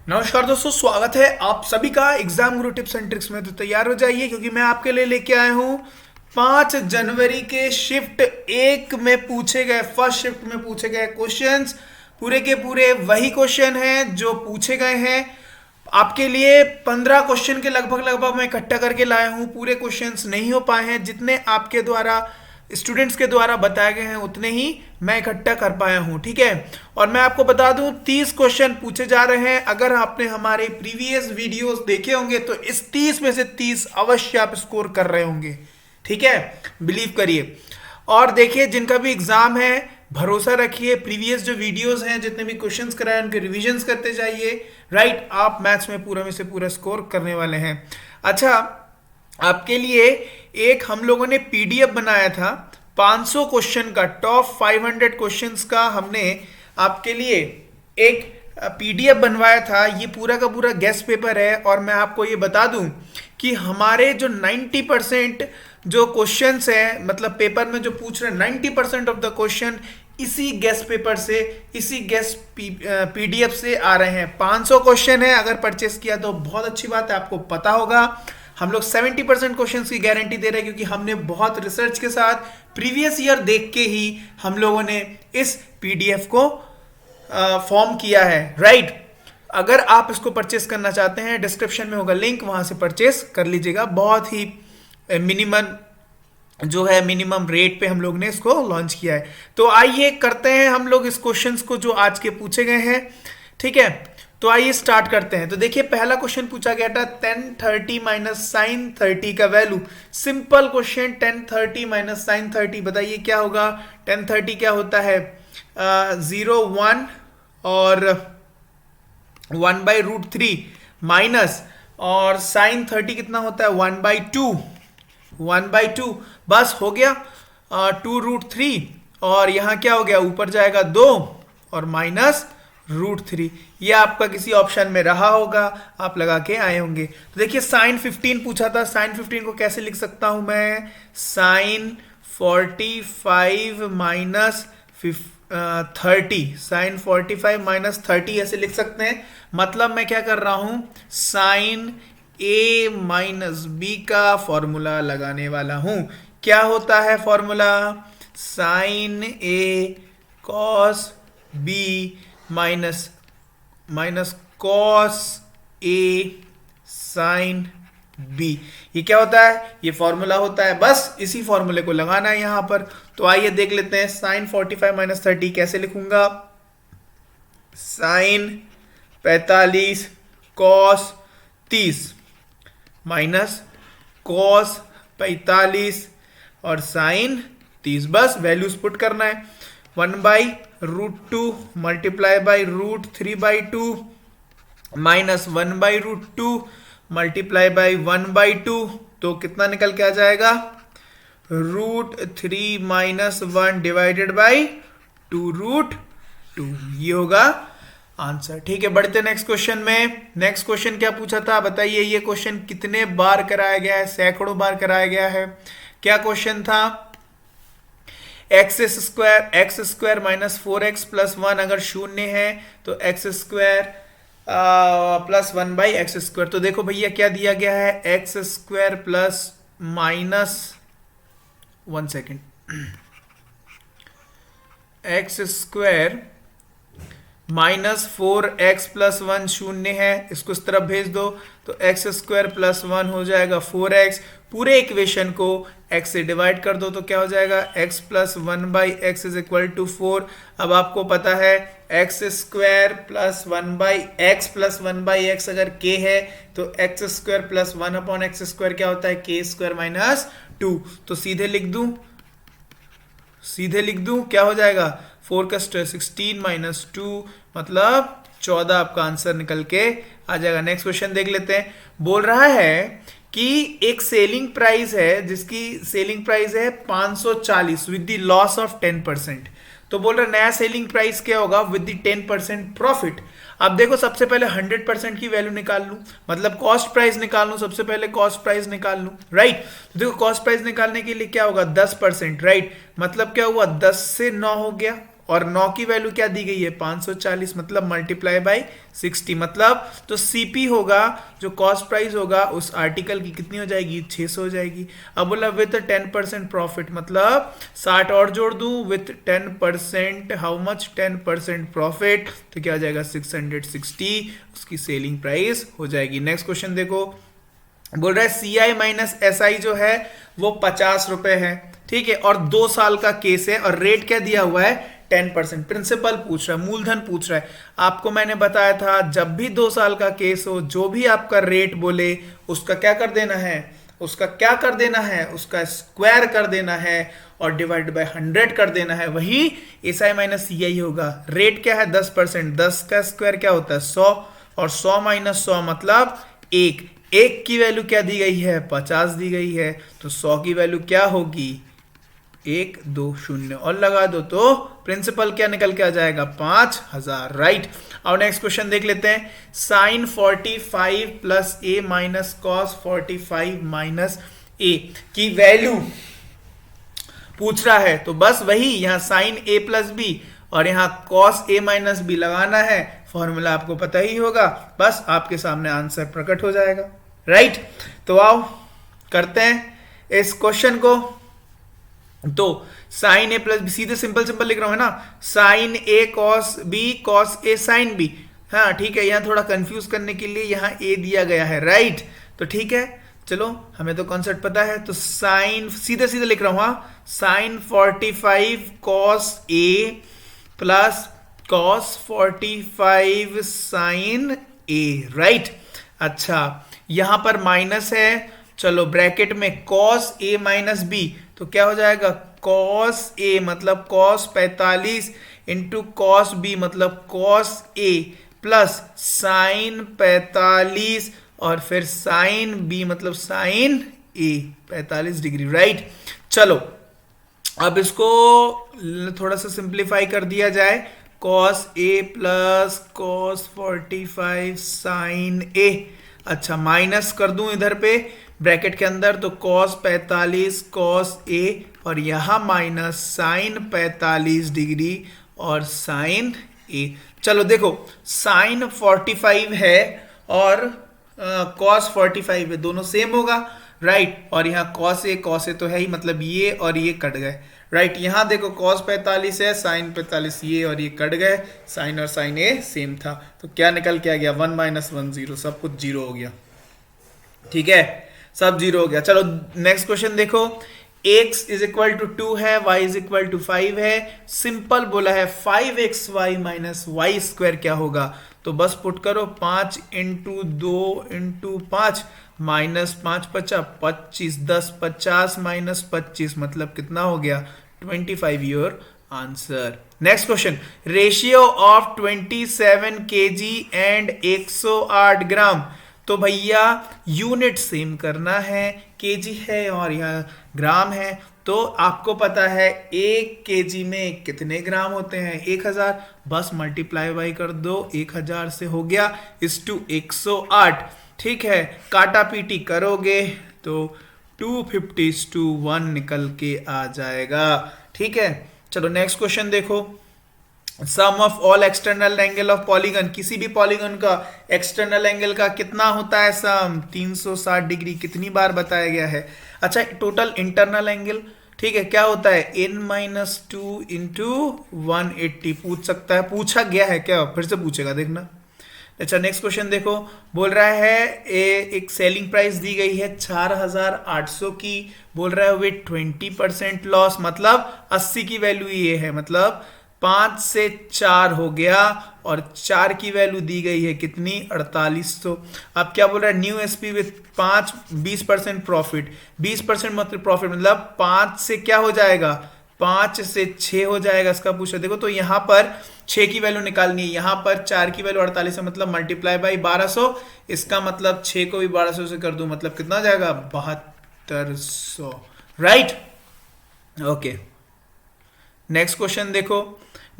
नमस्कार दोस्तों, स्वागत है आप सभी का exam Guru tips and tricks में। तो तैयार हो जाइए क्योंकि मैं आपके लिए लेके आया हूँ 5 जनवरी के शिफ्ट एक में पूछे गए, फर्स्ट शिफ्ट में पूछे गए क्वेश्चंस। पूरे के पूरे वही क्वेश्चन हैं जो पूछे गए हैं। आपके लिए 15 क्वेश्चन के लगभग लगभग मैं इकट्ठा करके लाया हूँ। पूरे क्वेश्चंस नहीं हो पाए हैं, जितने आपके द्वारा स्टूडेंट्स के द्वारा बताए गए हैं उतने ही मैं इकट्ठा कर पाया हूं। ठीक है, और मैं आपको बता दूं 30 क्वेश्चन पूछे जा रहे हैं। अगर आपने हमारे प्रीवियस वीडियोस देखे होंगे तो इस 30 में से 30 अवश्य आप स्कोर कर रहे होंगे। ठीक है, बिलीव करिए। और देखिए, जिनका भी एग्जाम है भरोसा रखिए, प्रीवियस जो वीडियोस हैं, जितने भी क्वेश्चंस कराए उनके रिविजन्स करते जाइए। राइट, आप मैथ्स में पूरा में से पूरा स्कोर करने वाले हैं। अच्छा, आपके लिए एक हम लोगों ने पीडीएफ बनाया था 500 क्वेश्चन का, टॉप 500 क्वेश्चंस का हमने आपके लिए एक पीडीएफ बनवाया था। ये पूरा का पूरा गेस्ट पेपर है और मैं आपको ये बता दूं कि हमारे जो 90% जो क्वेश्चंस हैं, मतलब पेपर में जो पूछ रहे हैं 90% ऑफ द क्वेश्चन इसी गेस्ट पेपर से, इसी गेस्ट पीडीएफ से आ रहे हैं। 500 क्वेश्चन है, अगर परचेस किया तो बहुत अच्छी बात है, आपको पता होगा। हम लोग 70% क्वेश्चंस की गारंटी दे रहे हैं क्योंकि हमने बहुत रिसर्च के साथ प्रीवियस ईयर देख के ही हम लोगों ने इस पीडीएफ को फॉर्म किया है। राइट, अगर आप इसको परचेस करना चाहते हैं डिस्क्रिप्शन में होगा लिंक, वहां से परचेस कर लीजिएगा। बहुत ही मिनिमम रेट पे हम लोग ने इसको लॉन्च किया है। तो आइए करते हैं हम लोग इस क्वेश्चंस को जो आज के पूछे गए हैं। ठीक है, तो आइए स्टार्ट करते हैं। तो देखिए, पहला क्वेश्चन पूछा गया था tan 30 माइनस साइन 30 का value. Simple question, tan 30 minus sine 30, बताइए क्या होगा। tan 30 क्या होता है, 0 1 और 1/√3 माइनस, और साइन 30 कितना होता है 1/2, बस हो गया 2√3, और यहां क्या हो गया, ऊपर जाएगा 2 और माइनस √3। ये आपका किसी ऑप्शन में रहा होगा, आप लगा के आए होंगे। तो देखिए, साइन 15 पूछा था। साइन 15 को कैसे लिख सकता हूं मैं, साइन 45 माइनस 30, साइन 45 माइनस 30 ऐसे लिख सकते हैं। मतलब मैं क्या कर रहा हूं, साइन ए माइनस बी का फॉर्मूला लगाने वाला हूं। क्या होता है formula, sign A cos B minus cos A sine B. ये क्या होता है, ये फॉर्मूला होता है। बस इसी फॉर्मूले को लगाना है यहां पर। तो आइए देख लेते हैं, साइन 45 माइनस 30 कैसे लिखूंगा, साइन 45 कॉस 30 माइनस कॉस 45 और साइन 30। बस वैल्यूज पुट करना है। 1/√2 multiply by √3/2 minus 1/√2 multiply by 1/2, तो कितना निकल के आ जाएगा, √3 माइनस 1 डिवाइडेड बाई 2√2। ये होगा आंसर। ठीक है, बढ़ते नेक्स्ट क्वेश्चन में। नेक्स्ट क्वेश्चन क्या पूछा था बताइए। ये क्वेश्चन कितने बार कराया गया है, सैकड़ों बार कराया गया है। क्या क्वेश्चन था, x square minus 4x plus 1 अगर शून्य है तो एक्स स्क्वायर प्लस 1/x²। तो देखो भैया क्या दिया गया है, x square plus minus 1 second, x square minus 4x plus 1 शून्य है, इसको इस तरफ भेज दो तो एक्स स्क्वायर प्लस 1 हो जाएगा 4x। पूरे इक्वेशन को x से डिवाइड कर दो तो क्या हो जाएगा, x plus 1/x is equal to 4। अब आपको पता है x square plus 1/x plus 1/x अगर k है तो एक्स स्क्वायर प्लस 1/x² क्या होता है, k² माइनस 2। तो सीधे लिख दूं क्या हो जाएगा, 4 का 16 माइनस 2 मतलब 14 आपका आंसर निकल के आ जाएगा। नेक्स्ट क्वेश्चन देख लेते हैं। बोल रहा है कि एक सेलिंग प्राइस है जिसकी सेलिंग प्राइस है 540 विद द लॉस ऑफ 10%। तो बोल रहा है नया सेलिंग प्राइस क्या होगा विद द 10% प्रॉफिट। अब देखो, सबसे पहले 100% की वैल्यू निकाल लूं, मतलब कॉस्ट प्राइस निकाल लूं। सबसे पहले कॉस्ट प्राइस निकाल लूं, राइट। तो देखो, कॉस्ट प्राइस निकालने के लिए क्या होगा, 10%, राइट। मतलब क्या हुआ, 10 से 9 हो गया और 9 की वैल्यू क्या दी गई है 540, मतलब मल्टीप्लाई बाय 60, मतलब तो सीपी होगा जो कॉस्ट प्राइस होगा उस आर्टिकल की कितनी हो जाएगी 600 हो जाएगी। अब बोला विथ 10% प्रॉफिट, मतलब 60 और जोड़ दूं विथ 10%, हाउ मच 10% प्रॉफिट, तो क्या हो जाएगा 660 उसकी सेलिंग प्राइस हो जाएगी। नेक्स्ट क्वेश्चन देखो, बोल रहा है सीआई माइनस एसआई जो है वो 50 रुपए है, ठीक है, और 2 साल का केस है और रेट क्या दिया हुआ है 10%। प्रिंसिपल पूछ रहा है, मूलधन पूछ रहा है। आपको मैंने बताया था जब भी 2 साल का केस हो जो भी आपका रेट बोले उसका क्या कर देना है, उसका क्या कर देना है, उसका स्क्वायर कर देना है और डिवाइड बाय 100 कर देना है, वही एसआई माइनस सीआई होगा। रेट क्या है 10%, 10 का स्क्वायर क्या होता है 100 और 100 माइनस 100 मतलब 1 की वैल्यू क्या दी गई है 50 दी गई है, तो 100 की वैल्यू क्या होगी 1 2 0 और लगा दो तो प्रिंसिपल क्या निकल के आ जाएगा 5000, राइट। अब नेक्स्ट क्वेश्चन देख लेते हैं, साइन 45 प्लस ए माइनस कॉस 45 माइनस ए की वैल्यू पूछ रहा है, तो बस वही यहां साइन ए प्लस बी और यहां कॉस ए माइनस बी लगाना है, फॉर्मूला आपको पता ही होगा, बस आपके सामने आंसर प्रकट हो जाएगा, राइट। तो आओ करते हैं इस क्वेश्चन को। तो साइन ए प्लस बी सीधे सिंपल सिंपल लिख रहा हूं है ना, sign A cos B cos A sine B, हाँ ठीक है, यहां थोड़ा कंफ्यूज करने के लिए यहां ए दिया गया है, राइट। तो ठीक है चलो हमें तो कॉन्सेप्ट पता है, तो साइन सीधे सीधे लिख रहा हूं, sign 45 cos A plus cos 45 sign A, right. अच्छा यहां पर माइनस है, चलो ब्रैकेट में कॉस ए माइनस बी, तो क्या हो जाएगा कॉस ए मतलब कॉस 45 इंटू कॉस बी मतलब कॉस ए प्लस साइन 45 और फिर साइन बी मतलब साइन ए 45 डिग्री, राइट। चलो अब इसको थोड़ा सा सिंप्लीफाई कर दिया जाए, cos A plus cos 45 sign ए, अच्छा माइनस कर दूं इधर पे ब्रैकेट के अंदर, तो कॉस 45 कॉस ए और यहां माइनस साइन 45 डिग्री और साइन ए। चलो देखो साइन 45 है और कॉस 45 है, दोनों सेम होगा, राइट। और यहाँ कॉस ए तो है ही, मतलब ये और ये कट गए, राइट। यहाँ देखो कॉस 45 है साइन 45 ये और ये कट गए, साइन और साइन ए सेम था, तो क्या निकल के आ गया 1 माइनस 1 0, सब कुछ जीरो हो गया, ठीक है, सब जीरो हो गया। चलो नेक्स्ट क्वेश्चन देखो, x इज इक्वल टू 2 है, y इज इक्वल टू 5 है, सिंपल बोला है 5xy माइनस वाई स्क्वायर क्या होगा, तो बस पुट करो 5 इंटू 2 इंटू 5 माइनस 5 50 25 10 50 माइनस 25 मतलब कितना हो गया 25 your answer. Next question, ratio of 27 kg and 108 ग्राम, तो भैया यूनिट सेम करना है, केजी है और यहाँ ग्राम है, तो आपको पता है 1 केजी में कितने ग्राम होते हैं 1000, बस मल्टीप्लाई बाई कर दो 1000 से हो गया इस टू 108, ठीक है, काटा पीटी करोगे तो 250:1 निकल के आ जाएगा, ठीक है। चलो नेक्स्ट क्वेश्चन देखो, sum of all external angle of polygon, किसी भी पॉलीगन का एक्सटर्नल एंगल का कितना होता है सम 360 डिग्री, कितनी बार बताया गया है। अच्छा टोटल इंटरनल एंगल, ठीक है, क्या होता है n-2 इंटू 180, पूछ सकता है, पूछा गया है क्या, फिर से पूछेगा देखना। अच्छा नेक्स्ट क्वेश्चन देखो, बोल रहा है एक सेलिंग प्राइस दी गई है 4800 की, बोल रहा है विद 20% लॉस, मतलब 80 की वैल्यू ये है, मतलब 5 से 4 हो गया और 4 की वैल्यू दी गई है कितनी 4800। अब क्या बोल रहा है न्यू एसपी विथ 20% प्रॉफिट, 20% मतलब प्रॉफिट मतलब 5 से क्या हो जाएगा 5 से 6 हो जाएगा, इसका पूछा। देखो तो यहाँ पर 6 की वैल्यू निकालनी है, यहाँ पर 4 की वैल्यू 48 है, मतलब मल्टीप्लाई बाई 1200, इसका मतलब 6 को भी 1200 से कर दूं मतलब कितना हो जाएगा 7200, राइट। ओके नेक्स्ट क्वेश्चन देखो,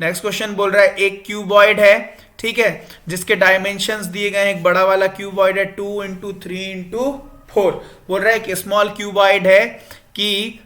नेक्स्ट क्वेश्चन बोल रहा है एक क्यूबॉइड है, ठीक है, जिसके डायमेंशंस दिए गए हैं, एक बड़ा वाला क्यूबॉइड है 2 इंटू 3 इंटू 4, बोल रहा है कि स्मॉल क्यूबॉइड है कि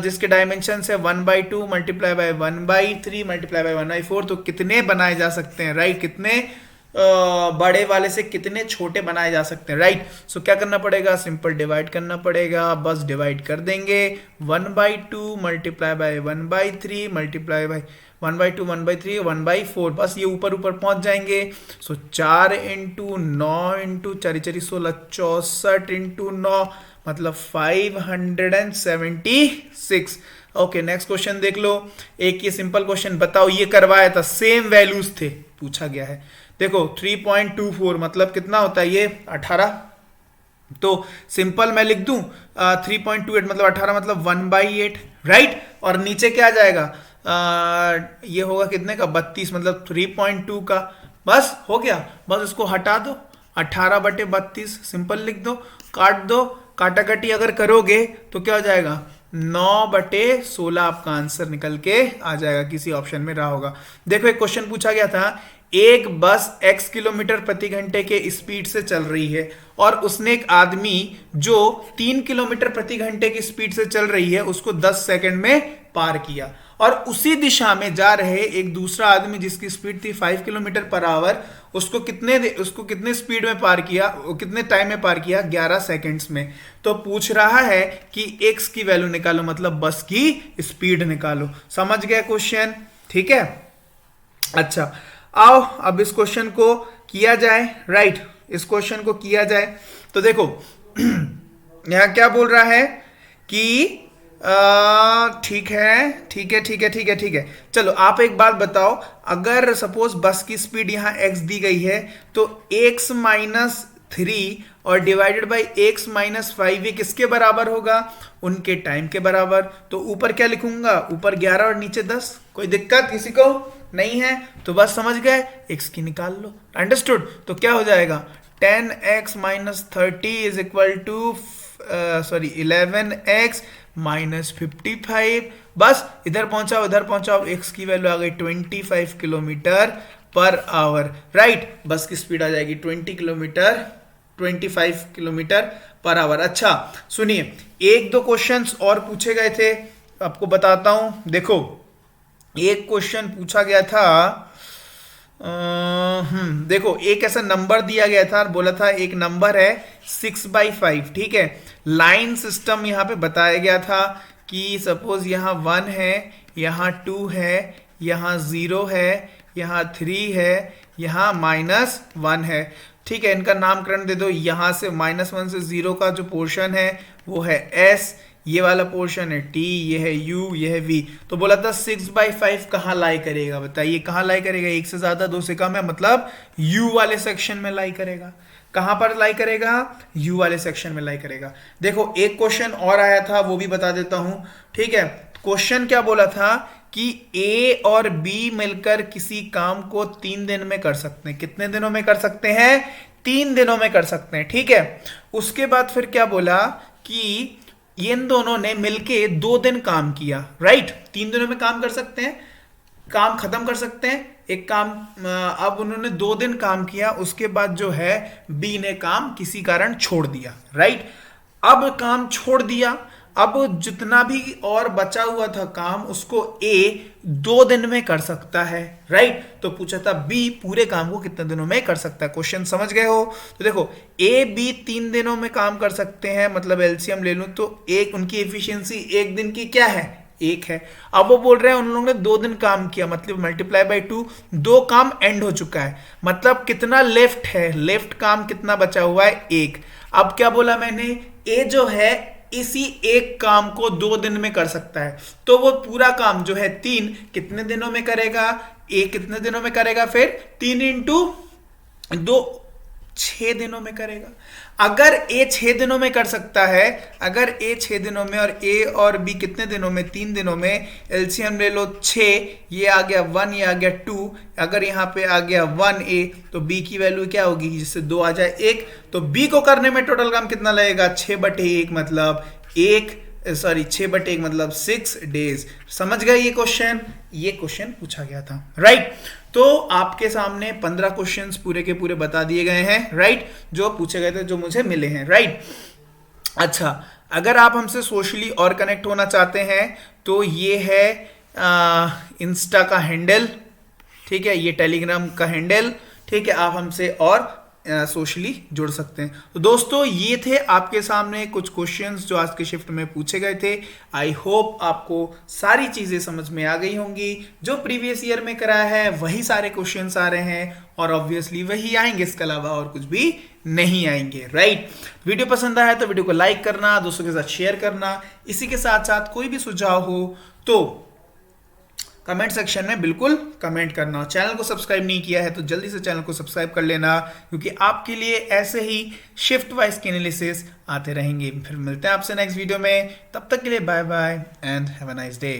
जिसके डायमेंशन है 1/2 मल्टीप्लाई बाय 1/3 मल्टीप्लाई बाय 1/4, तो कितने बनाए जा सकते हैं, राइट? कितने बड़े वाले से कितने छोटे बनाए जा सकते हैं, राइट? सो क्या करना पड़ेगा, सिंपल डिवाइड करना पड़ेगा, बस डिवाइड कर देंगे। 1/2 मल्टीप्लाई बाय 1/3 मल्टीप्लाई बाय 1/2 1/3 1/4, बस ये ऊपर ऊपर पहुंच जाएंगे। सो 4 इंटू 9 इंटू 4 4 16 64 इंटू 9 मतलब 576। ओके, नेक्स्ट क्वेश्चन देख लो। एक ये सिंपल क्वेश्चन बताओ, ये करवाया था, सेम वैल्यूज थे, पूछा गया है। देखो 3.24 मतलब कितना होता है ये 18, तो सिंपल मैं लिख दूं 3.28 मतलब 18 मतलब 1/8, राइट? और नीचे क्या आ जाएगा, ये होगा कितने का 32 मतलब 3.2 का, बस हो गया। बस इसको हटा दो, 18/32 सिंपल लिख दो, काट दो, काटाकाटी अगर करोगे तो क्या हो जाएगा 9/16 आपका आंसर निकल के आ जाएगा, किसी ऑप्शन में रहा होगा। देखो एक क्वेश्चन पूछा गया था, एक बस x किलोमीटर प्रति घंटे के स्पीड से चल रही है और उसने एक आदमी जो 3 किलोमीटर प्रति घंटे की स्पीड से चल रही है उसको 10 सेकंड में पार किया, और उसी दिशा में जा रहे एक दूसरा आदमी जिसकी स्पीड थी 5 किलोमीटर पर आवर, उसको कितने स्पीड में पार किया, कितने टाइम में पार किया, 11 सेकंड्स में। तो पूछ रहा है कि x की वैल्यू निकालो, मतलब बस की स्पीड निकालो। समझ गए क्वेश्चन? ठीक है, अच्छा आओ अब इस क्वेश्चन को किया जाए, राइट? इस क्वेश्चन को किया जाए तो देखो यहां क्या बोल रहा है कि ठीक है, चलो आप एक बात बताओ, अगर सपोज बस की स्पीड यहां x दी गई है तो x माइनस 3 और डिवाइडेड बाई x माइनस 5 ये किसके बराबर होगा, उनके टाइम के बराबर। तो ऊपर क्या लिखूंगा, ऊपर 11 और नीचे 10। कोई दिक्कत किसी को नहीं है? तो बस समझ गए, x की निकाल लो, अंडरस्टूड? तो क्या हो जाएगा 10x minus 30 is equal to 11x minus 55। बस इधर पहुंचाओ उधर पहुंचाओ, x की वैल्यू आ गई 25 किलोमीटर पर आवर, राइट? बस की स्पीड आ जाएगी 25 किलोमीटर पर आवर। अच्छा सुनिए, एक दो क्वेश्चंस और पूछे गए थे, आपको बताता हूं। देखो एक क्वेश्चन पूछा गया था, देखो एक ऐसा नंबर दिया गया था और बोला था एक नंबर है 6/5, ठीक है? लाइन सिस्टम यहाँ पे बताया गया था कि सपोज यहाँ 1 है, यहाँ 2 है, यहाँ 0 है, यहाँ 3 है, यहाँ -1 है, ठीक है? इनका नामकरण दे दो। यहाँ से -1 से 0 का जो पोर्शन है वो है S, ये वाला पोर्शन है T, ये है U, ये है V। तो बोला था 6/5 कहाँ लाई करेगा, बताइए कहाँ लाई करेगा? 1 से ज्यादा 2 से कम है मतलब U वाले सेक्शन में लाई करेगा। कहां पर लाई करेगा? U वाले सेक्शन में लाई करेगा। देखो एक क्वेश्चन और आया था, वो भी बता देता हूं, ठीक है? क्वेश्चन क्या बोला था कि A और B मिलकर किसी काम को 3 दिन में कर सकते हैं। कितने दिनों में कर सकते हैं? 3 दिनों में कर सकते हैं, ठीक है? उसके बाद फिर क्या बोला कि इन दोनों ने मिलके 2 दिन काम किया, राइट? 3 दिनों में काम कर सकते हैं, काम खत्म कर सकते हैं एक काम। अब उन्होंने 2 दिन काम किया, उसके बाद जो है बी ने काम किसी कारण छोड़ दिया, राइट? अब काम छोड़ दिया, अब जितना भी और बचा हुआ था काम उसको ए 2 दिन में कर सकता है, राइट? तो पूछा था बी पूरे काम को कितने दिनों में कर सकता है। क्वेश्चन समझ गए हो? तो देखो ए बी 3 दिनों में काम कर सकते हैं, मतलब एलसीएम ले लूं तो एक उनकी एफिशिएंसी एक दिन की क्या है? 1 है। अब वो बोल रहे हैं उन लोगों ने 2 दिन काम किया, मतलब मल्टीप्लाई बाय 2, 2 काम एंड हो चुका है, मतलब कितना लेफ्ट है? लेफ्ट काम कितना बचा हुआ है? 1। अब क्या बोला मैंने? ए जो है इसी एक काम को 2 दिन में कर सकता है, तो वो पूरा काम जो है 3 कितने दिनों में करेगा? ए कितने दिनों में करेगा? फिर 3 इंटू 2 6 दिनों में करेगा। अगर ए 6 दिनों में कर सकता है, अगर ए 6 दिनों में और ए और बी कितने दिनों में? 3 दिनों में। एलसीएम ले लो 6, ये आ गया 1, ये आ गया 2, अगर यहाँ पे आ गया 1a तो b की वैल्यू क्या होगी? जिससे 2 आ जाए 1, तो b को करने में टोटल काम कितना लगेगा? 6/1 मतलब 6/1 मतलब 6 डेज। समझ गए ये क्वेश्चन? ये क्वेश्चन पूछा गया था, राइट? तो आपके सामने 15 क्वेश्चंस पूरे के पूरे बता दिए गए हैं, राइट? जो पूछे गए थे, जो मुझे मिले हैं, राइट? अच्छा, अगर आप हमसे सोशली और कनेक्ट होना चाहते हैं तो ये है इंस्टा का हैंडल, ठीक है, ये टेलीग्राम का हैंडल, ठीक है, आप हमसे और सोशली जुड़ सकते हैं। तो दोस्तों ये थे आपके सामने कुछ क्वेश्चंस जो आज के शिफ्ट में पूछे गए थे। आई होप आपको सारी चीजें समझ में आ गई होंगी। जो प्रीवियस ईयर में कराया है वही सारे क्वेश्चंस आ रहे हैं और ऑब्वियसली वही आएंगे, इसके अलावा और कुछ भी नहीं आएंगे, राइट। वीडियो पसंद आया तो वीडियो को लाइक करना, दोस्तों के साथ शेयर करना। इसी के साथ साथ कोई भी सुझाव हो तो कमेंट सेक्शन में बिल्कुल कमेंट करना। चैनल को सब्सक्राइब नहीं किया है तो जल्दी से चैनल को सब्सक्राइब कर लेना, क्योंकि आपके लिए ऐसे ही शिफ्ट वाइज के एनालिसिस आते रहेंगे। फिर मिलते हैं आपसे नेक्स्ट वीडियो में, तब तक के लिए bye bye and have a nice day.